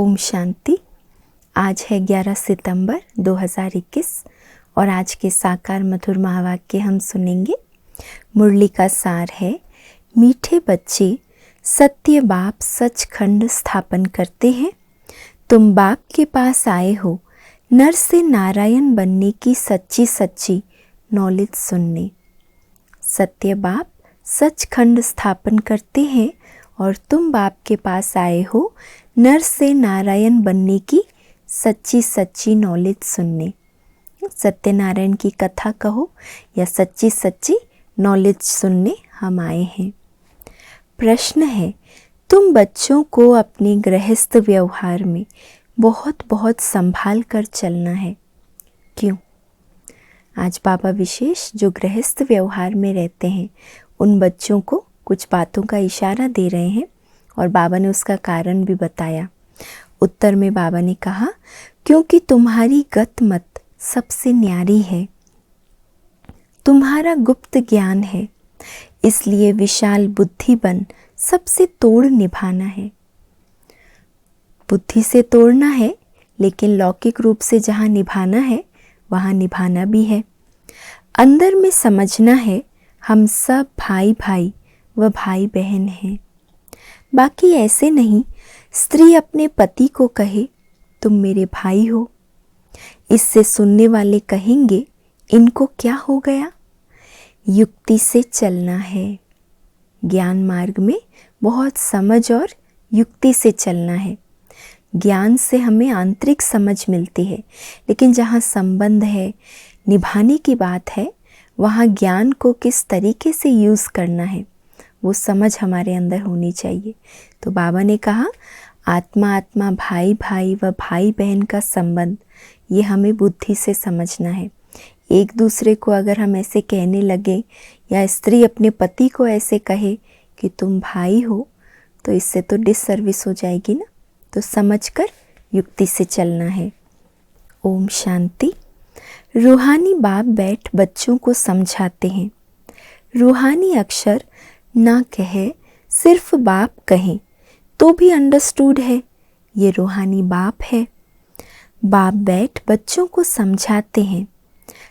ओम शांति। आज है 11 सितंबर 2021 और आज के साकार मधुर महावाक्य हम सुनेंगे। मुरली का सार है, मीठे बच्चे सत्य बाप सचखंड स्थापन करते हैं। तुम बाप के पास आए हो नर से नारायण बनने की सच्ची सच्ची नॉलेज सुनने। सत्य बाप सचखंड स्थापन करते हैं और तुम बाप के पास आए हो नर से नारायण बनने की सच्ची सच्ची नॉलेज सुनने। सत्यनारायण की कथा कहो या सच्ची सच्ची नॉलेज सुनने हम आए हैं। प्रश्न है, तुम बच्चों को अपने गृहस्थ व्यवहार में बहुत बहुत संभाल कर चलना है, क्यों? आज बाबा विशेष जो गृहस्थ व्यवहार में रहते हैं उन बच्चों को कुछ बातों का इशारा दे रहे हैं और बाबा ने उसका कारण भी बताया। उत्तर में बाबा ने कहा, क्योंकि तुम्हारी गत मत सबसे न्यारी है, तुम्हारा गुप्त ज्ञान है, इसलिए विशाल बुद्धि बन सबसे तोड़ निभाना है। बुद्धि से तोड़ना है, लेकिन लौकिक रूप से जहाँ निभाना है वहाँ निभाना भी है। अंदर में समझना है हम सब भाई भाई व भाई बहन हैं। बाकी ऐसे नहीं स्त्री अपने पति को कहे तुम मेरे भाई हो, इससे सुनने वाले कहेंगे इनको क्या हो गया। युक्ति से चलना है। ज्ञान मार्ग में बहुत समझ और युक्ति से चलना है। ज्ञान से हमें आंतरिक समझ मिलती है, लेकिन जहाँ संबंध है, निभाने की बात है, वहाँ ज्ञान को किस तरीके से यूज़ करना है वो समझ हमारे अंदर होनी चाहिए। तो बाबा ने कहा आत्मा आत्मा भाई भाई व भाई बहन का संबंध ये हमें बुद्धि से समझना है। एक दूसरे को अगर हम ऐसे कहने लगे या स्त्री अपने पति को ऐसे कहे कि तुम भाई हो, तो इससे तो डिससर्विस हो जाएगी ना। तो समझकर युक्ति से चलना है। ओम शांति। रूहानी बाप बैठ बच्चों को समझाते हैं। रूहानी अक्षर ना कहे, सिर्फ बाप कहें तो भी अंडरस्टूड है, ये रूहानी बाप है। बाप बैठ बच्चों को समझाते हैं।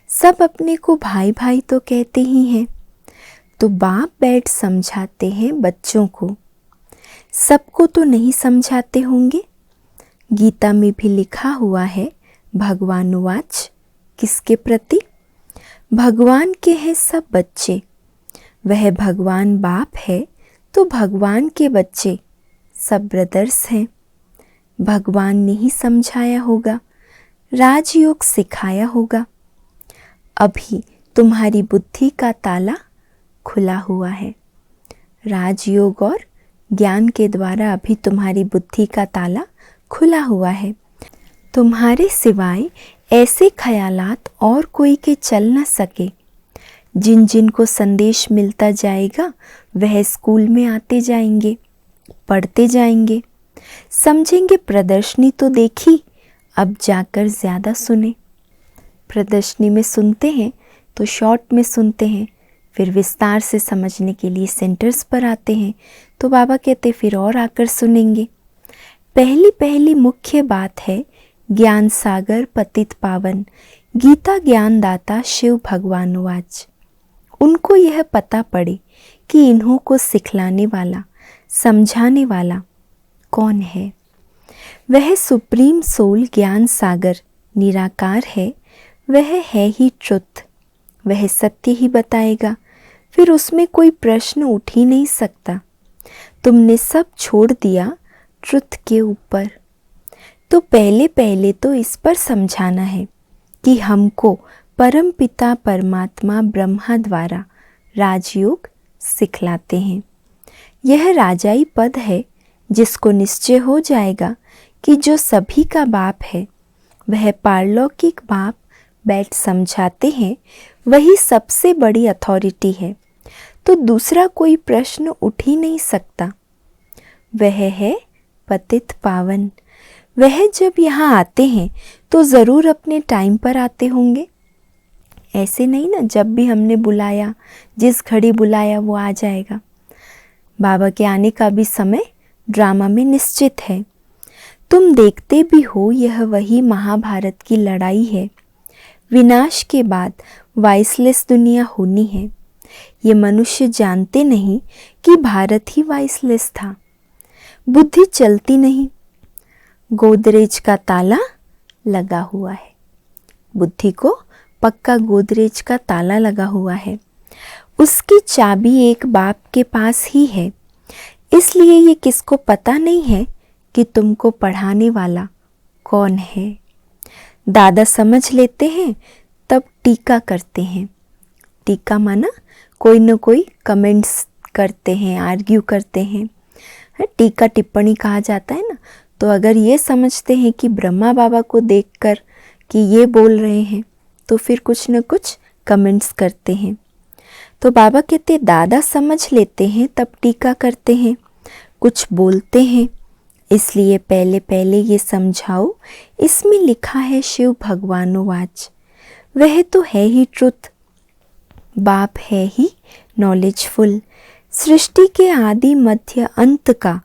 सब अपने को भाई भाई तो कहते ही हैं, तो बाप बैठ समझाते हैं बच्चों को। सबको तो नहीं समझाते होंगे। गीता में भी लिखा हुआ है भगवानुवाच, किसके प्रति? भगवान के हैं सब बच्चे। वह भगवान बाप है तो भगवान के बच्चे सब ब्रदर्स हैं। भगवान ने ही समझाया होगा, राजयोग सिखाया होगा। अभी तुम्हारी बुद्धि का ताला खुला हुआ है। राजयोग और ज्ञान के द्वारा अभी तुम्हारी बुद्धि का ताला खुला हुआ है। तुम्हारे सिवाय ऐसे ख्यालात और कोई के चल न सके। जिन जिन को संदेश मिलता जाएगा वह स्कूल में आते जाएंगे, पढ़ते जाएंगे, समझेंगे। प्रदर्शनी तो देखी, अब जाकर ज़्यादा सुने। प्रदर्शनी में सुनते हैं तो शॉर्ट में सुनते हैं, फिर विस्तार से समझने के लिए सेंटर्स पर आते हैं, तो बाबा कहते फिर और आकर सुनेंगे। पहली पहली मुख्य बात है ज्ञान सागर पतित पावन, गीता ज्ञान दाता शिव भगवानुवाच। उनको यह पता पड़े कि इन्हों को सिखलाने वाला, समझाने वाला कौन है। वह सुप्रीम सोल ज्ञान सागर निराकार है। वह है ही ट्रुथ। वह सत्य ही बताएगा, फिर उसमें कोई प्रश्न उठ ही नहीं सकता। तुमने सब छोड़ दिया ट्रुथ के ऊपर। तो पहले पहले तो इस पर समझाना है कि हमको परम पिता परमात्मा ब्रह्मा द्वारा राजयोग सिखलाते हैं। यह राजाई पद है जिसको निश्चय हो जाएगा कि जो सभी का बाप है वह पारलौकिक बाप बैठ समझाते हैं, वही सबसे बड़ी अथॉरिटी है। तो दूसरा कोई प्रश्न उठ ही नहीं सकता। वह है पतित पावन। वह जब यहाँ आते हैं तो ज़रूर अपने टाइम पर आते होंगे। ऐसे नहीं ना जब भी हमने बुलाया, जिस घड़ी बुलाया वो आ जाएगा। बाबा के आने का भी समय ड्रामा में निश्चित है। तुम देखते भी हो यह वही महाभारत की लड़ाई है। विनाश के बाद वाइसलेस दुनिया होनी है। ये मनुष्य जानते नहीं कि भारत ही वाइसलेस था। बुद्धि चलती नहीं। गोदरेज का ताला लगा हुआ है। बुद्धि को पक्का गोदरेज का ताला लगा हुआ है। उसकी चाबी एक बाप के पास ही है। इसलिए ये किसको पता नहीं है कि तुमको पढ़ाने वाला कौन है। दादा समझ लेते हैं तब टीका करते हैं। टीका माना कोई न कोई कमेंट्स करते हैं, आर्ग्यू करते हैं। टीका टिप्पणी कहा जाता है ना। तो अगर ये समझते हैं कि ब्रह्मा बाबा को देखकर कि ये बोल रहे हैं तो फिर कुछ न कुछ कमेंट्स करते हैं। तो बाबा कहते दादा समझ लेते हैं तब टीका करते हैं, कुछ बोलते हैं। इसलिए पहले पहले ये समझाओ, इसमें लिखा है शिव भगवानोवाच। वह तो है ही ट्रुथ। बाप है ही नॉलेजफुल। सृष्टि के आदि मध्य अंत का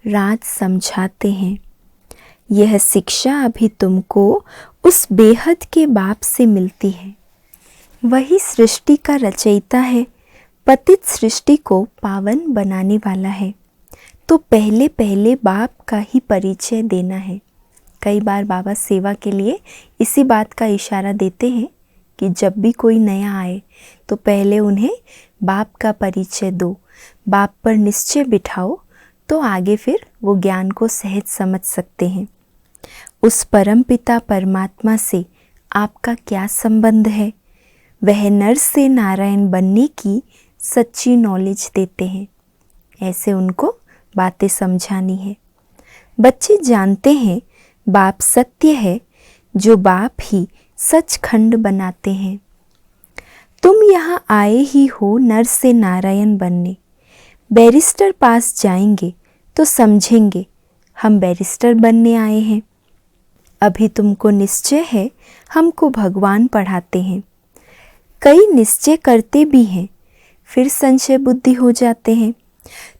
राज समझाते हैं। यह शिक्षा अभी तुमको उस बेहद के बाप से मिलती है। वही सृष्टि का रचयिता है, पतित सृष्टि को पावन बनाने वाला है। तो पहले पहले बाप का ही परिचय देना है। कई बार बाबा सेवा के लिए इसी बात का इशारा देते हैं कि जब भी कोई नया आए तो पहले उन्हें बाप का परिचय दो, बाप पर निश्चय बिठाओ, तो आगे फिर वो ज्ञान को सहज समझ सकते हैं। उस परम पिता परमात्मा से आपका क्या संबंध है? वह नर से नारायण बनने की सच्ची नॉलेज देते हैं। ऐसे उनको बातें समझानी है। बच्चे जानते हैं बाप सत्य है, जो बाप ही सचखंड बनाते हैं। तुम यहाँ आए ही हो नर से नारायण बनने। बैरिस्टर पास जाएंगे तो समझेंगे हम बैरिस्टर बनने आए हैं। अभी तुमको निश्चय है हमको भगवान पढ़ाते हैं। कई निश्चय करते भी हैं, फिर संशय बुद्धि हो जाते हैं,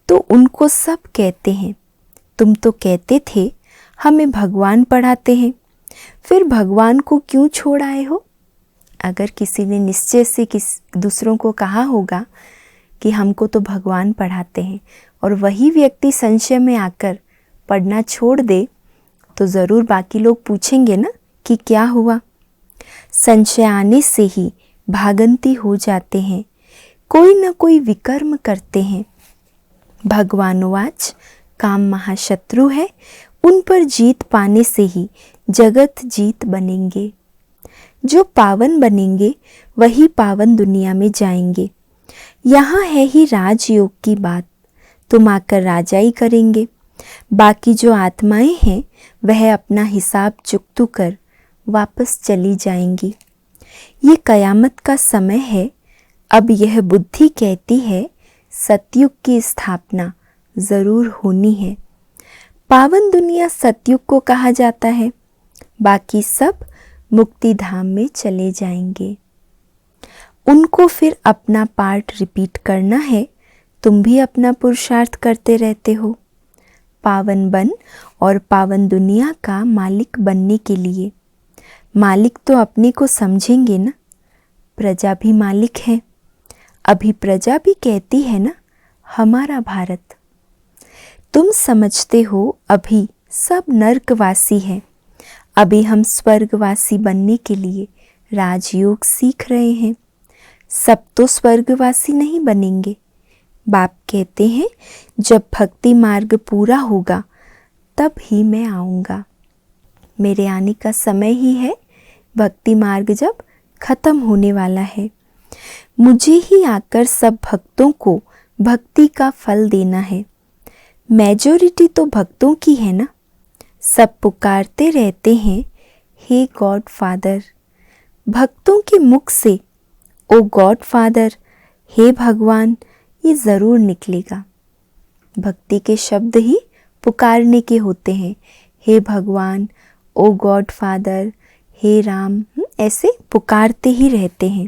तो उनको सब कहते हैं तुम तो कहते थे हमें भगवान पढ़ाते हैं, फिर भगवान को क्यों छोड़ आए हो? अगर किसी ने निश्चय से दूसरों को कहा होगा कि हमको तो भगवान पढ़ाते हैं और वही व्यक्ति संशय में आकर पढ़ना छोड़ दे, तो ज़रूर बाकी लोग पूछेंगे ना कि क्या हुआ। संशय आने से ही भागंती हो जाते हैं, कोई न कोई विकर्म करते हैं। भगवानोवाच काम महाशत्रु है, उन पर जीत पाने से ही जगत जीत बनेंगे। जो पावन बनेंगे वही पावन दुनिया में जाएंगे। यहाँ है ही राजयोग की बात, तुम आकर राजाई करेंगे। बाकी जो आत्माएं हैं वह अपना हिसाब चुकतू कर वापस चली जाएंगी। ये कयामत का समय है। अब यह बुद्धि कहती है सतयुग की स्थापना ज़रूर होनी है। पावन दुनिया सतयुग को कहा जाता है, बाकी सब मुक्ति धाम में चले जाएंगे। उनको फिर अपना पार्ट रिपीट करना है। तुम भी अपना पुरुषार्थ करते रहते हो पावन बन और पावन दुनिया का मालिक बनने के लिए। मालिक तो अपने को समझेंगे ना, प्रजा भी मालिक है। अभी प्रजा भी कहती है ना हमारा भारत। तुम समझते हो अभी सब नर्कवासी है। अभी हम स्वर्गवासी बनने के लिए राजयोग सीख रहे हैं। सब तो स्वर्गवासी नहीं बनेंगे। बाप कहते हैं जब भक्ति मार्ग पूरा होगा तब ही मैं आऊँगा। मेरे आने का समय ही है। भक्ति मार्ग जब खत्म होने वाला है, मुझे ही आकर सब भक्तों को भक्ति का फल देना है। मेजॉरिटी तो भक्तों की है ना। सब पुकारते रहते हैं हे गॉड फादर। भक्तों के मुख से ओ गॉड फादर, हे भगवान, ये ज़रूर निकलेगा। भक्ति के शब्द ही पुकारने के होते हैं। हे भगवान, ओ गॉड फादर, हे राम, ऐसे पुकारते ही रहते हैं।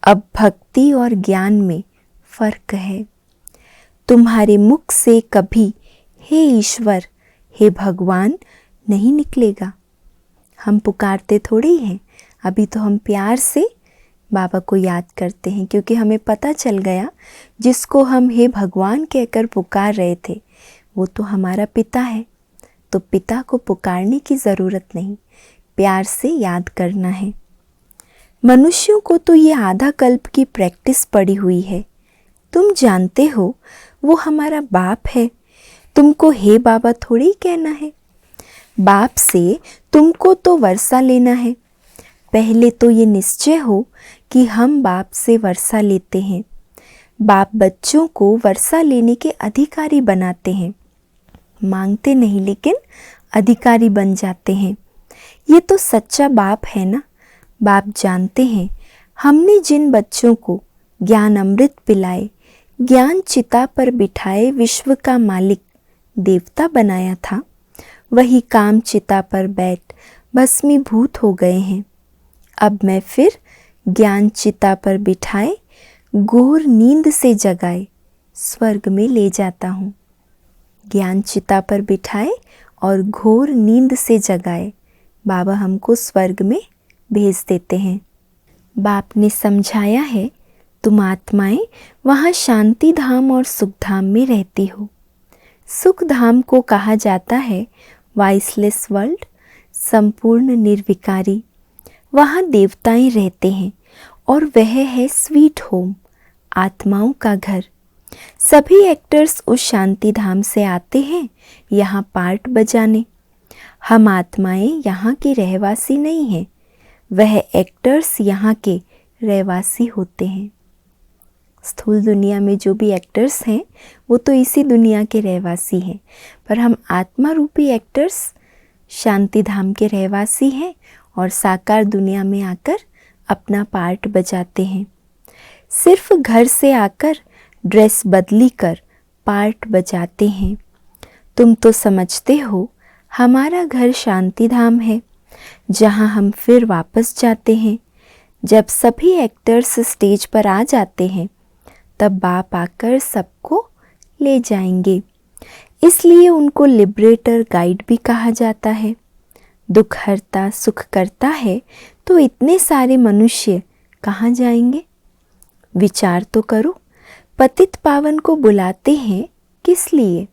अब भक्ति और ज्ञान में फ़र्क है। तुम्हारे मुख से कभी हे ईश्वर, हे भगवान नहीं निकलेगा। हम पुकारते थोड़े ही हैं, अभी तो हम प्यार से बाबा को याद करते हैं, क्योंकि हमें पता चल गया जिसको हम हे भगवान कहकर पुकार रहे थे वो तो हमारा पिता है। तो पिता को पुकारने की ज़रूरत नहीं, प्यार से याद करना है। मनुष्यों को तो ये आधा कल्प की प्रैक्टिस पड़ी हुई है। तुम जानते हो वो हमारा बाप है, तुमको हे बाबा थोड़ी कहना है। बाप से तुमको तो वर्षा लेना है। पहले तो ये निश्चय हो कि हम बाप से वर्षा लेते हैं। बाप बच्चों को वर्षा लेने के अधिकारी बनाते हैं, मांगते नहीं लेकिन अधिकारी बन जाते हैं। ये तो सच्चा बाप है ना। बाप जानते हैं हमने जिन बच्चों को ज्ञान अमृत पिलाए, ज्ञान चिता पर बिठाए विश्व का मालिक देवता बनाया था, वही काम चिता पर बैठ भस्मीभूत हो गए हैं। अब मैं फिर ज्ञान चिता पर बिठाए घोर नींद से जगाए स्वर्ग में ले जाता हूँ। ज्ञान चिता पर बिठाए और घोर नींद से जगाए बाबा हमको स्वर्ग में भेज देते हैं। बाप ने समझाया है तुम आत्माएं वहाँ शांति धाम और सुख धाम में रहती हो। सुख धाम को कहा जाता है वाइसलेस वर्ल्ड, संपूर्ण निर्विकारी। वहाँ देवताएं रहते हैं और वह है स्वीट होम, आत्माओं का घर। सभी एक्टर्स उस शांति धाम से आते हैं यहाँ पार्ट बजाने। हम आत्माएं यहाँ के रहवासी नहीं हैं, वह एक्टर्स यहाँ के रहवासी होते हैं। स्थूल दुनिया में जो भी एक्टर्स हैं वो तो इसी दुनिया के रहवासी हैं, पर हम आत्मा रूपी एक्टर्स शांति धाम के रहवासी हैं और साकार दुनिया में आकर अपना पार्ट बजाते हैं। सिर्फ घर से आकर ड्रेस बदली कर पार्ट बजाते हैं। तुम तो समझते हो हमारा घर शांति धाम है, जहाँ हम फिर वापस जाते हैं। जब सभी एक्टर्स स्टेज पर आ जाते हैं तब बाप आकर सबको ले जाएंगे, इसलिए उनको लिबरेटर गाइड भी कहा जाता है। दुख हरता सुख करता है तो इतने सारे मनुष्य कहाँ जाएंगे? विचार तो करो। पतित पावन को बुलाते हैं किस लिए?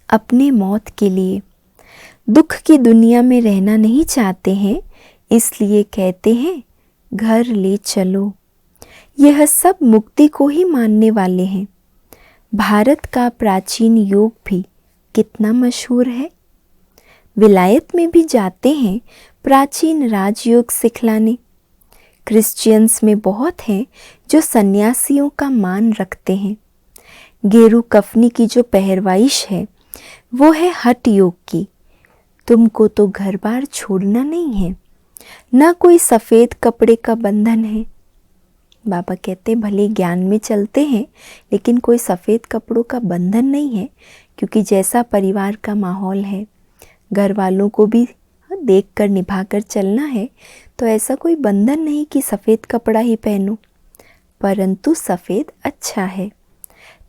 अपने मौत के लिए। दुख की दुनिया में रहना नहीं चाहते हैं, इसलिए कहते हैं घर ले चलो। यह सब मुक्ति को ही मानने वाले हैं। भारत का प्राचीन योग भी कितना मशहूर है। विलायत में भी जाते हैं प्राचीन राजयोग सिखलाने। क्रिश्चियंस में बहुत हैं जो सन्यासियों का मान रखते हैं। गेरू कफनी की जो पहरवाइश है वो है हठ योग की। तुमको तो घर बार छोड़ना नहीं है, ना कोई सफ़ेद कपड़े का बंधन है। बाबा कहते भले ज्ञान में चलते हैं लेकिन कोई सफ़ेद कपड़ों का बंधन नहीं है, क्योंकि जैसा परिवार का माहौल है, घर वालों को भी देख कर निभा कर चलना है, तो ऐसा कोई बंधन नहीं कि सफ़ेद कपड़ा ही पहनो, परंतु सफ़ेद अच्छा है।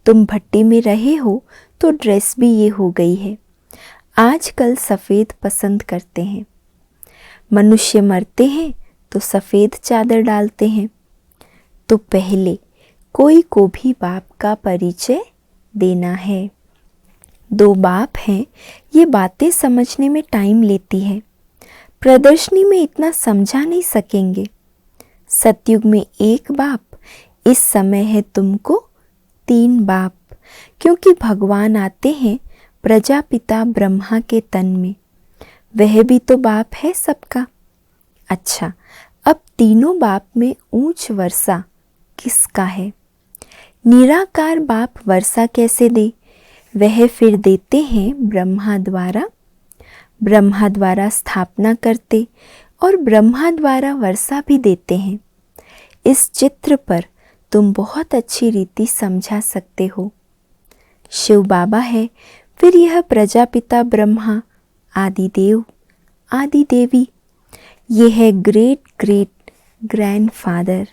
तुम भट्टी में रहे हो तो ड्रेस भी ये हो गई है। आजकल सफ़ेद पसंद करते हैं। मनुष्य मरते हैं तो सफ़ेद चादर डालते हैं। तो पहले कोई को भी बाप का परिचय देना है। दो बाप हैं, ये बातें समझने में टाइम लेती है। प्रदर्शनी में इतना समझा नहीं सकेंगे। सतयुग में एक बाप, इस समय है तुमको 3 बाप, क्योंकि भगवान आते हैं प्रजापिता ब्रह्मा के तन में। वह भी तो बाप है सबका। अच्छा, अब तीनों बाप में ऊंच वर्षा किसका है? निराकार बाप वर्षा कैसे दे? वह फिर देते हैं ब्रह्मा द्वारा। ब्रह्मा द्वारा स्थापना करते और ब्रह्मा द्वारा वर्षा भी देते हैं। इस चित्र पर तुम बहुत अच्छी रीति समझा सकते हो। शिव बाबा है, फिर यह प्रजापिता ब्रह्मा, आदिदेव, आदि देवी, ये है ग्रेट ग्रेट ग्रैंडफादर।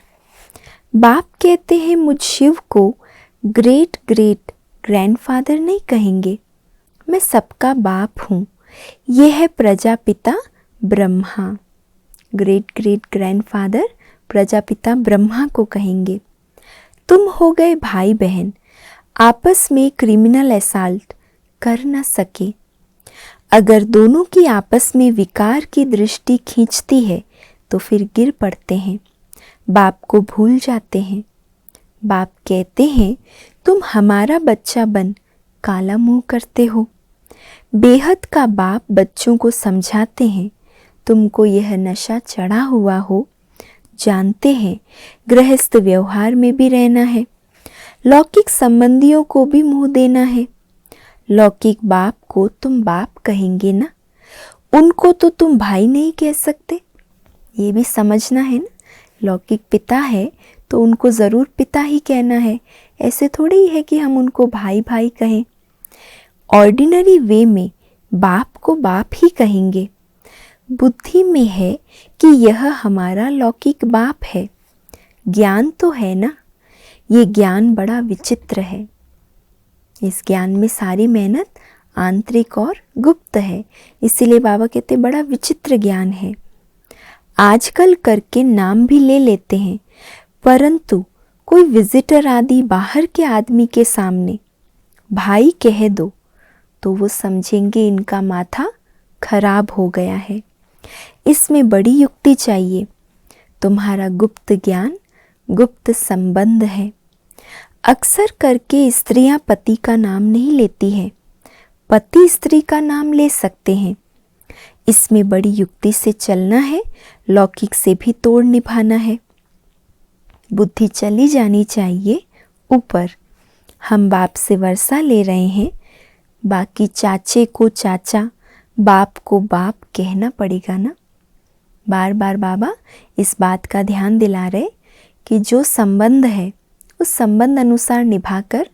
बाप कहते हैं मुझ शिव को ग्रेट ग्रेट ग्रैंडफादर नहीं कहेंगे। मैं सबका बाप हूँ, ये है Prajapita Brahma. Great great grandfather Prajapita Brahma को कहेंगे, तुम हो गए भाई बहन, आपस में क्रिमिनल असॉल्ट कर न सके। अगर दोनों की आपस में विकार की दृष्टि खींचती है तो फिर गिर पड़ते हैं, बाप को भूल जाते हैं। बाप कहते हैं, तुम हमारा बच्चा बन काला मुंह करते हो। बेहद का बाप बच्चों को समझाते हैं, तुमको यह नशा चढ़ा हुआ हो, जानते हैं गृहस्थ व्यवहार में भी रहना है, लौकिक संबंधियों को भी मुंह देना है। लौकिक बाप को तुम बाप कहेंगे ना, उनको तो तुम भाई नहीं कह सकते, ये भी समझना है ना। लौकिक पिता है तो उनको ज़रूर पिता ही कहना है, ऐसे थोड़ी ही है कि हम उनको भाई भाई कहें। ऑर्डिनरी वे में बाप को बाप ही कहेंगे। बुद्धि में है कि यह हमारा लौकिक बाप है। ज्ञान तो है ना, ये ज्ञान बड़ा विचित्र है। इस ज्ञान में सारी मेहनत आंतरिक और गुप्त है, इसीलिए बाबा कहते बड़ा विचित्र ज्ञान है। आजकल करके नाम भी ले लेते हैं, परंतु कोई विजिटर आदि बाहर के आदमी के सामने भाई कह दो तो वो समझेंगे इनका माथा खराब हो गया है। इसमें बड़ी युक्ति चाहिए। तुम्हारा गुप्त ज्ञान गुप्त संबंध है। अक्सर करके स्त्रियां पति का नाम नहीं लेती हैं, पति स्त्री का नाम ले सकते हैं। इसमें बड़ी युक्ति से चलना है, लौकिक से भी तोड़ निभाना है। बुद्धि चली जानी चाहिए ऊपर। हम बाप से वर्षा ले रहे हैं, बाकी चाचे को चाचा, बाप को बाप कहना पड़ेगा ना। बार बार बाबा इस बात का ध्यान दिला रहे कि जो संबंध है उस संबंध अनुसार निभाकर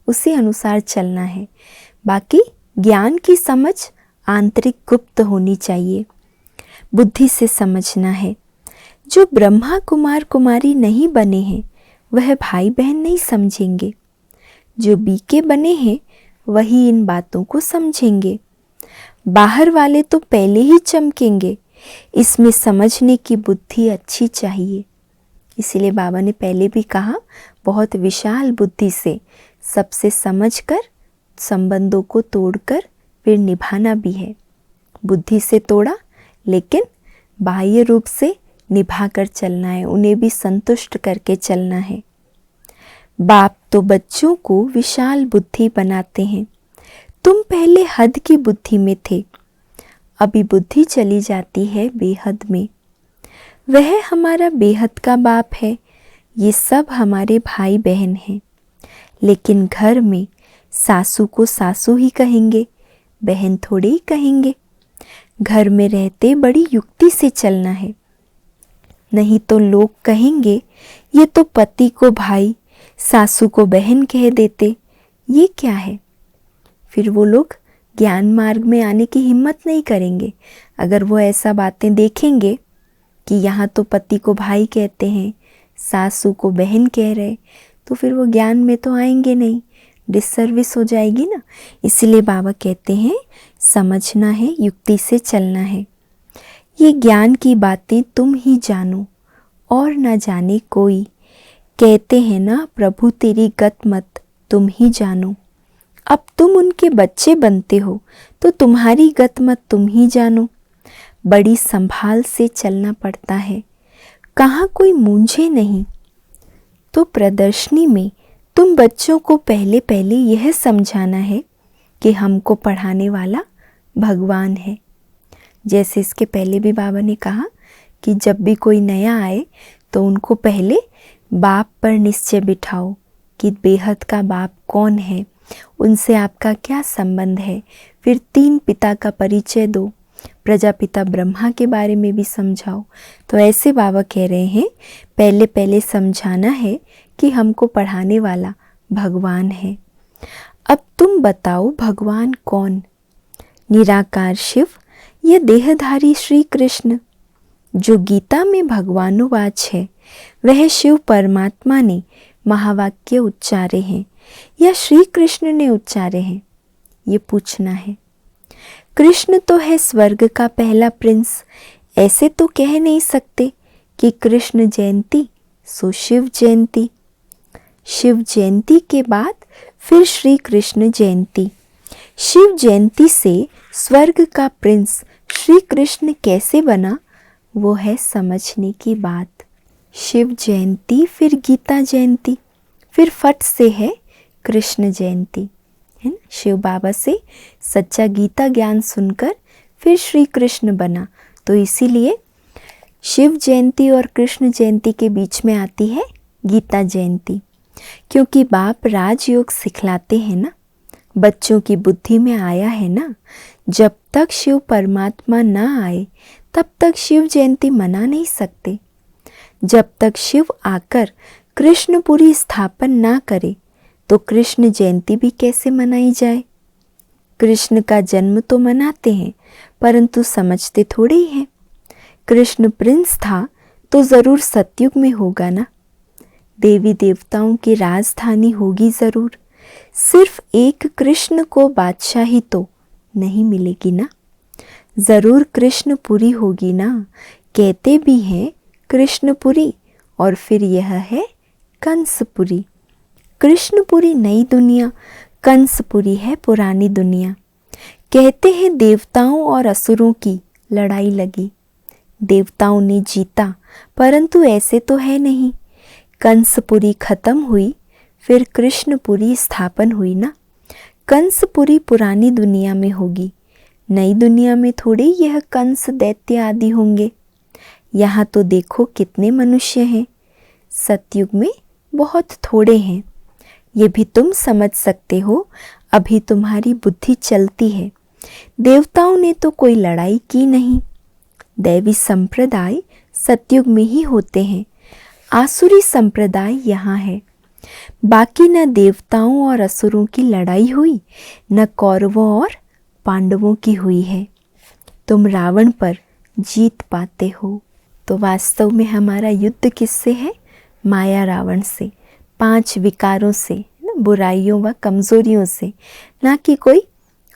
उसी अनुसार चलना है। बाकी ज्ञान की समझ आंतरिक गुप्त होनी चाहिए, बुद्धि से समझना है। जो ब्रह्मा कुमार कुमारी नहीं बने हैं वह भाई बहन नहीं समझेंगे, जो बीके बने हैं वही इन बातों को समझेंगे। बाहर वाले तो पहले ही चमकेंगे, इसमें समझने की बुद्धि अच्छी चाहिए। इसीलिए बाबा ने पहले भी कहा, बहुत विशाल बुद्धि से सबसे समझकर संबंधों को तोड़कर फिर निभाना भी है। बुद्धि से तोड़ा लेकिन बाह्य रूप से निभाकर चलना है, उन्हें भी संतुष्ट करके चलना है। बाप तो बच्चों को विशाल बुद्धि बनाते हैं। तुम पहले हद की बुद्धि में थे, अभी बुद्धि चली जाती है बेहद में। वह हमारा बेहद का बाप है, ये सब हमारे भाई बहन हैं। लेकिन घर में सासू को सासू ही कहेंगे, बहन थोड़ी ही कहेंगे। घर में रहते बड़ी युक्ति से चलना है, नहीं तो लोग कहेंगे ये तो पति को भाई सासू को बहन कह देते, ये क्या है। फिर वो लोग ज्ञान मार्ग में आने की हिम्मत नहीं करेंगे। अगर वो ऐसा बातें देखेंगे कि यहाँ तो पति को भाई कहते हैं, सासू को बहन कह रहे, तो फिर वो ज्ञान में तो आएंगे नहीं, डिससर्विस हो जाएगी ना। इसलिए बाबा कहते हैं समझना है, युक्ति से चलना है। ये ज्ञान की बातें तुम ही जानो और ना जाने कोई। कहते हैं ना प्रभु तेरी गत मत तुम ही जानो। अब तुम उनके बच्चे बनते हो तो तुम्हारी गत मत तुम ही जानो। बड़ी संभाल से चलना पड़ता है, कहाँ कोई मूंझे नहीं। तो प्रदर्शनी में तुम बच्चों को पहले पहले यह समझाना है कि हमको पढ़ाने वाला भगवान है। जैसे इसके पहले भी बाबा ने कहा कि जब भी कोई नया आए तो उनको पहले बाप पर निश्चय बिठाओ कि बेहद का बाप कौन है, उनसे आपका क्या संबंध है। फिर 3 पिता का परिचय दो, प्रजापिता ब्रह्मा के बारे में भी समझाओ। तो ऐसे बाबा कह रहे हैं पहले पहले समझाना है कि हमको पढ़ाने वाला भगवान है। अब तुम बताओ भगवान कौन। निराकार शिव या देहधारी श्री कृष्ण। जो गीता में भगवानुवाच है वह शिव परमात्मा ने महावाक्य उच्चारे हैं या श्री कृष्ण ने उच्चारे हैं, ये पूछना है। कृष्ण तो है स्वर्ग का पहला प्रिंस, ऐसे तो कह नहीं सकते कि कृष्ण जयंती सो शिव जयंती। शिव जयंती के बाद फिर श्री कृष्ण जयंती। शिव जयंती से स्वर्ग का प्रिंस श्री कृष्ण कैसे बना, वो है समझने की बात। शिव जयंती, फिर गीता जयंती, फिर फट से है कृष्ण जयंती, है ना। शिव बाबा से सच्चा गीता ज्ञान सुनकर फिर श्री कृष्ण बना, तो इसीलिए शिव जयंती और कृष्ण जयंती के बीच में आती है गीता जयंती। क्योंकि बाप राजयोग सिखलाते हैं ना, बच्चों की बुद्धि में आया है ना, जब तक शिव परमात्मा ना आए तब तक शिव जयंती मना नहीं सकते। जब तक शिव आकर कृष्णपुरी स्थापन ना करे तो कृष्ण जयंती भी कैसे मनाई जाए। कृष्ण का जन्म तो मनाते हैं परंतु समझते थोड़े ही हैं। कृष्ण प्रिंस था तो ज़रूर सतयुग में होगा ना, देवी देवताओं की राजधानी होगी ज़रूर। सिर्फ एक कृष्ण को बादशाही तो नहीं मिलेगी ना, ज़रूर कृष्णपुरी होगी ना। कहते भी हैं कृष्णपुरी और फिर यह है कंसपुरी। कृष्णपुरी नई दुनिया, कंसपुरी है पुरानी दुनिया। कहते हैं देवताओं और असुरों की लड़ाई लगी, देवताओं ने जीता परंतु ऐसे तो है नहीं। कंसपुरी खत्म हुई फिर कृष्णपुरी स्थापन हुई ना। कंसपुरी पुरानी दुनिया में होगी, नई दुनिया में थोड़े यह कंस दैत्य आदि होंगे। यहाँ तो देखो कितने मनुष्य हैं, सतयुग में बहुत थोड़े हैं। ये भी तुम समझ सकते हो, अभी तुम्हारी बुद्धि चलती है। देवताओं ने तो कोई लड़ाई की नहीं, दैवी संप्रदाय सतयुग में ही होते हैं, आसुरी संप्रदाय यहाँ है। बाकी न देवताओं और असुरों की लड़ाई हुई, न कौरवों और पांडवों की हुई है। तुम रावण पर जीत पाते हो, तो वास्तव में हमारा युद्ध किससे है? माया रावण से, 5 विकारों से, बुराइयों व कमजोरियों से, ना कि कोई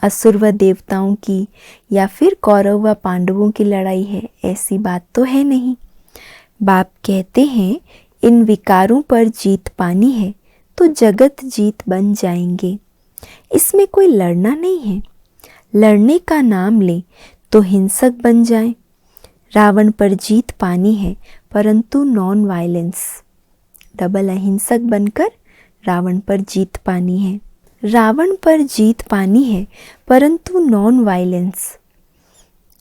असुर व देवताओं की या फिर कौरव व पांडवों की लड़ाई है, ऐसी बात तो है नहीं। बाप कहते हैं इन विकारों पर जीत पानी है तो जगत जीत बन जाएंगे। इसमें कोई लड़ना नहीं है, लड़ने का नाम ले तो हिंसक बन जाए। रावण पर जीत पानी है परंतु नॉन वायलेंस, डबल अहिंसक बनकर रावण पर जीत पानी है। रावण पर जीत पानी है परंतु नॉन वायलेंस,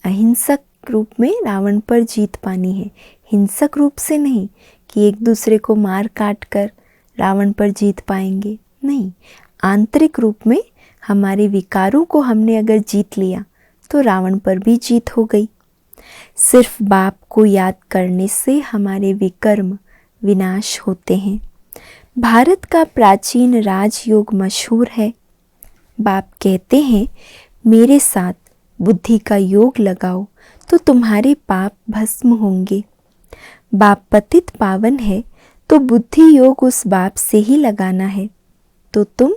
अहिंसक रूप में रावण पर जीत पानी है, हिंसक रूप से नहीं कि एक दूसरे को मार काट कर रावण पर जीत पाएंगे, नहीं। आंतरिक रूप में हमारे विकारों को हमने अगर जीत लिया तो रावण पर भी जीत हो गई। सिर्फ बाप को याद करने से हमारे विकर्म विनाश होते हैं। भारत का प्राचीन राजयोग मशहूर है। बाप कहते हैं मेरे साथ बुद्धि का योग लगाओ तो तुम्हारे पाप भस्म होंगे। बाप पतित पावन है तो बुद्धि योग उस बाप से ही लगाना है, तो तुम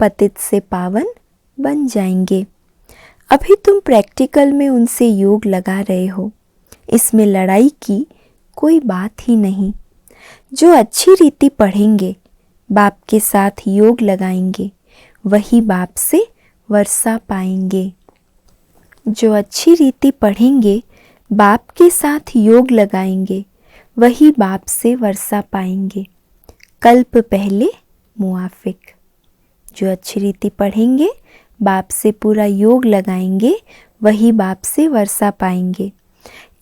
पतित से पावन बन जाएंगे। अभी तुम प्रैक्टिकल में उनसे योग लगा रहे हो, इसमें लड़ाई की कोई बात ही नहीं। जो अच्छी रीति पढ़ेंगे, बाप के साथ योग लगाएंगे, वही बाप से वर्षा पाएंगे। जो अच्छी रीति पढ़ेंगे, बाप के साथ योग लगाएंगे, वही बाप से वर्षा पाएंगे। कल्प पहले मुआफिक। जो अच्छी रीति पढ़ेंगे, बाप से पूरा योग लगाएंगे, वही बाप से वर्षा पाएंगे।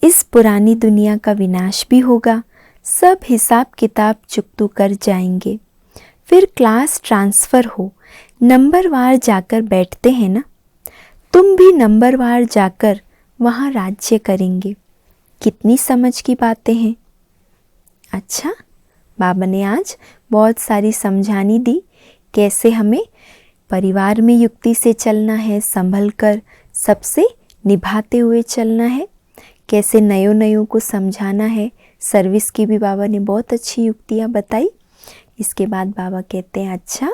इस पुरानी दुनिया का विनाश भी होगा, सब हिसाब किताब चुकतू कर जाएंगे। फिर क्लास ट्रांसफ़र हो, नंबरवार जाकर बैठते हैं ना, तुम भी नंबरवार जाकर वहाँ राज्य करेंगे। कितनी समझ की बातें हैं। अच्छा, बाबा ने आज बहुत सारी समझानी दी, कैसे हमें परिवार में युक्ति से चलना है, संभल कर सबसे निभाते हुए चलना है, कैसे नयों नयों को समझाना है। सर्विस की भी बाबा ने बहुत अच्छी युक्तियाँ बताई। इसके बाद बाबा कहते हैं अच्छा,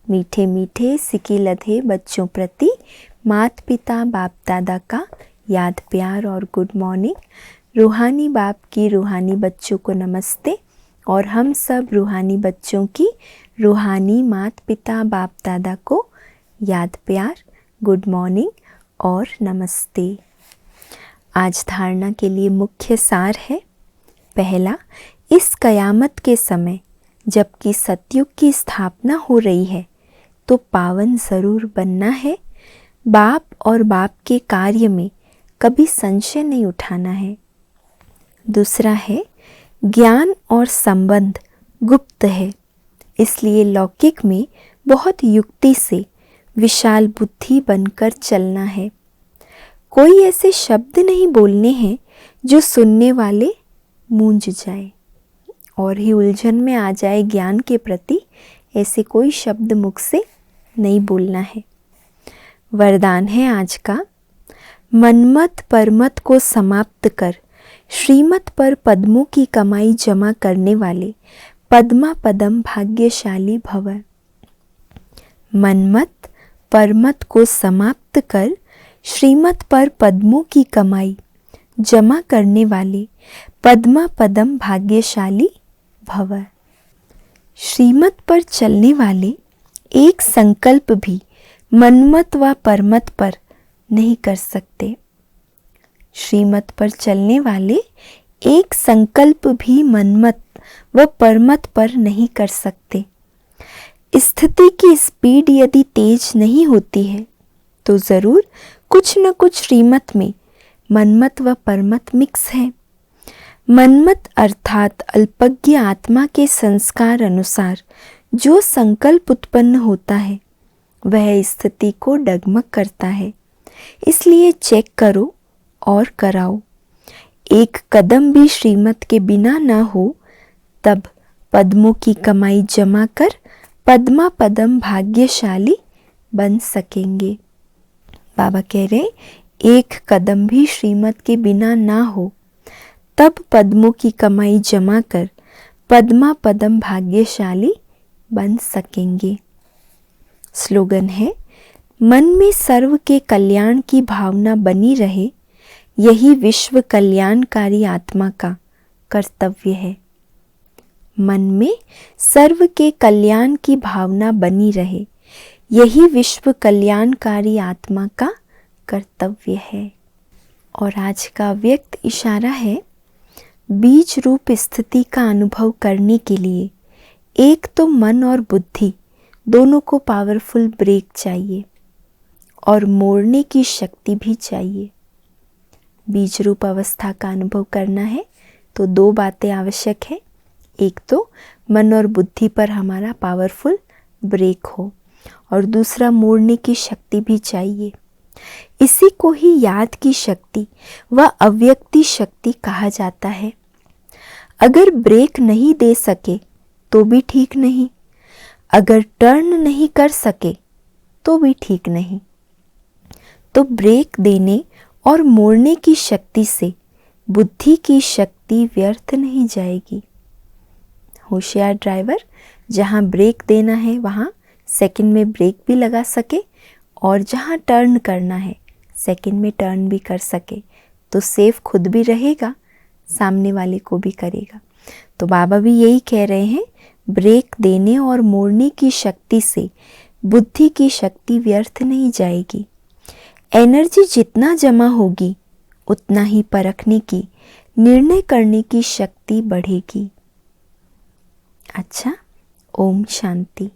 मीठे मीठे सिकी लधे बच्चों प्रति माता पिता बाप दादा का याद प्यार और गुड मॉर्निंग। रूहानी बाप की रूहानी बच्चों को नमस्ते और हम सब रूहानी बच्चों की रूहानी माता पिता बाप दादा को याद प्यार, गुड मॉर्निंग और नमस्ते। आज धारणा के लिए मुख्य सार है। पहला, इस कयामत के समय जबकि सतयुग की स्थापना हो रही है तो पावन ज़रूर बनना है। बाप और बाप के कार्य में कभी संशय नहीं उठाना है। दूसरा है, ज्ञान और संबंध गुप्त है, इसलिए लौकिक में बहुत युक्ति से विशाल बुद्धि बनकर चलना है। कोई ऐसे शब्द नहीं बोलने हैं जो सुनने वाले मूंझ जाए और ही उलझन में आ जाए। ज्ञान के प्रति ऐसे कोई शब्द मुख से नहीं बोलना है। वरदान है आज का, मनमत परमत को समाप्त कर श्रीमत पर पद्मों की कमाई जमा करने वाले पद्मा पदम भाग्यशाली भव। मनमत परमत को समाप्त कर श्रीमत पर पद्मों की कमाई जमा करने वाले पद्मा पदम भाग्यशाली भव। श्रीमत पर चलने वाले एक संकल्प भी मनमत व परमत पर नहीं कर सकते। श्रीमत पर चलने वाले एक संकल्प भी मनमत व परमत पर नहीं कर सकते। स्थिति की स्पीड यदि तेज नहीं होती है तो ज़रूर कुछ न कुछ श्रीमत में मनमत व परमत मिक्स है। मनमत अर्थात अल्पज्ञ आत्मा के संस्कार अनुसार जो संकल्प उत्पन्न होता है वह स्थिति को डगमग करता है, इसलिए चेक करो और कराओ। एक कदम भी श्रीमत के बिना ना हो तब पद्मों की कमाई जमा कर पद्मा पदम भाग्यशाली बन सकेंगे। बाबा कह रहे, एक कदम भी श्रीमत के बिना ना हो तब पद्मों की कमाई जमा कर पद्मा पदम भाग्यशाली बन सकेंगे। स्लोगन है, मन में सर्व के कल्याण की भावना बनी रहे, यही विश्व कल्याणकारी आत्मा का कर्तव्य है। मन में सर्व के कल्याण की भावना बनी रहे, यही विश्व कल्याणकारी आत्मा का कर्तव्य है। और आज का व्यक्त इशारा है, बीज रूप स्थिति का अनुभव करने के लिए एक तो मन और बुद्धि दोनों को पावरफुल ब्रेक चाहिए और मोड़ने की शक्ति भी चाहिए। बीज रूप अवस्था का अनुभव करना है तो दो बातें आवश्यक है। एक तो मन और बुद्धि पर हमारा पावरफुल ब्रेक हो और दूसरा मोड़ने की शक्ति भी चाहिए। इसी को ही याद की शक्ति व अव्यक्ति शक्ति कहा जाता है। अगर ब्रेक नहीं दे सके तो भी ठीक नहीं, अगर टर्न नहीं कर सके तो भी ठीक नहीं। तो ब्रेक देने और मोड़ने की शक्ति से बुद्धि की शक्ति व्यर्थ नहीं जाएगी। होशियार ड्राइवर जहाँ ब्रेक देना है वहाँ सेकंड में ब्रेक भी लगा सके और जहाँ टर्न करना है सेकंड में टर्न भी कर सके तो सेफ खुद भी रहेगा, सामने वाले को भी करेगा। तो बाबा भी यही कह रहे हैं, ब्रेक देने और मोड़ने की शक्ति से बुद्धि की शक्ति व्यर्थ नहीं जाएगी। एनर्जी जितना जमा होगी उतना ही परखने की, निर्णय करने की शक्ति बढ़ेगी। अच्छा, ओम शांति।